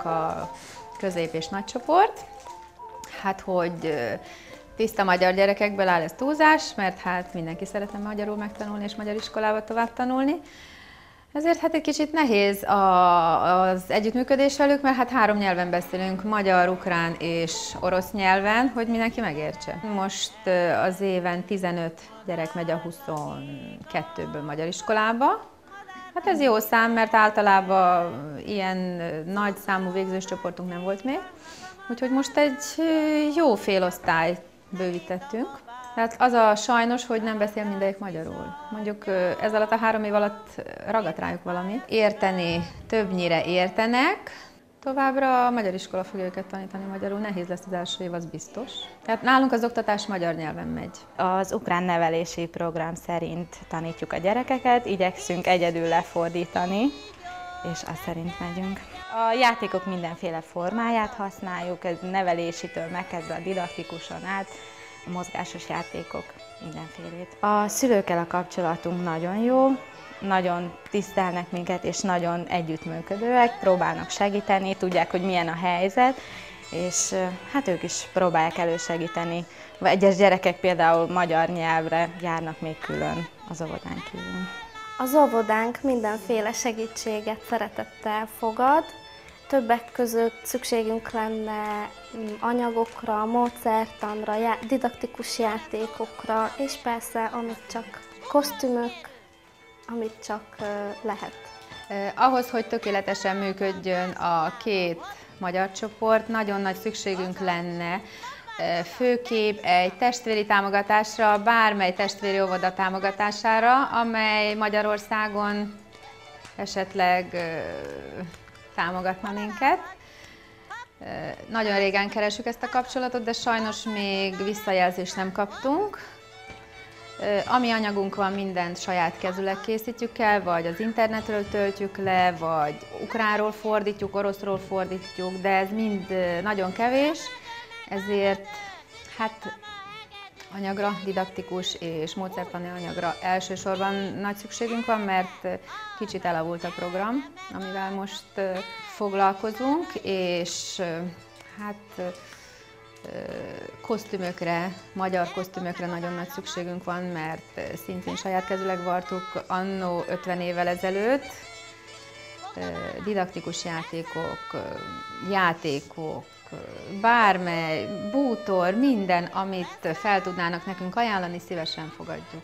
nálunk a közép- és nagycsoport. Hát, hogy tiszta magyar gyerekekből áll, ez túlzás, mert hát mindenki szeretne magyarul megtanulni és magyar iskolába tovább tanulni. Ezért hát egy kicsit nehéz az együttműködés velük, mert hát 3 nyelven beszélünk, magyar, ukrán és orosz nyelven, hogy mindenki megértse. Most az éven 15 gyerek megy a 22-ből magyar iskolába. Hát ez jó szám, mert általában ilyen nagy számú végzős csoportunk nem volt még. Úgyhogy most egy jó félosztályt bővítettünk. Tehát az a sajnos, hogy nem beszél mindegyik magyarul. Mondjuk ez alatt a 3 év alatt ragadt rájuk valami. Érteni többnyire értenek, továbbra a magyar iskola fogja őket tanítani magyarul, nehéz lesz az első év, az biztos. Tehát nálunk az oktatás magyar nyelven megy. Az ukrán nevelési program szerint tanítjuk a gyerekeket, igyekszünk egyedül lefordítani, és azt szerint megyünk. A játékok mindenféle formáját használjuk, ez nevelésitől megkezdve a didaktikuson át, a mozgásos játékok mindenfélét. A szülőkkel a kapcsolatunk nagyon jó, nagyon tisztelnek minket, és nagyon együttműködőek, próbálnak segíteni, tudják, hogy milyen a helyzet, és hát ők is próbálják elősegíteni. Egyes gyerekek például magyar nyelvre járnak még külön az óvodán kívül. Az óvodánk mindenféle segítséget szeretettel fogad. Többek között szükségünk lenne anyagokra, módszertanra, didaktikus játékokra, és persze, amit csak kosztümök, amit csak lehet. Ahhoz, hogy tökéletesen működjön a 2 magyar csoport, nagyon nagy szükségünk lenne főképp egy testvéri támogatásra, bármely testvéri óvoda támogatására, amely Magyarországon esetleg támogatna minket. Nagyon régen keresünk ezt a kapcsolatot, de sajnos még visszajelzést nem kaptunk. Ami anyagunk van, mindent saját kezüleg készítjük el, vagy az internetről töltjük le, vagy ukránról fordítjuk, oroszról fordítjuk, de ez mind nagyon kevés, ezért hát anyagra, didaktikus és módszertani anyagra elsősorban nagy szükségünk van, mert kicsit elavult a program, amivel most foglalkozunk, és hát kosztümökre, magyar kosztümökre nagyon nagy szükségünk van, mert szintén saját kezüleg vartuk anno 50 évvel ezelőtt. Didaktikus játékok, bármely, bútor, minden, amit fel tudnának nekünk ajánlani, szívesen fogadjuk.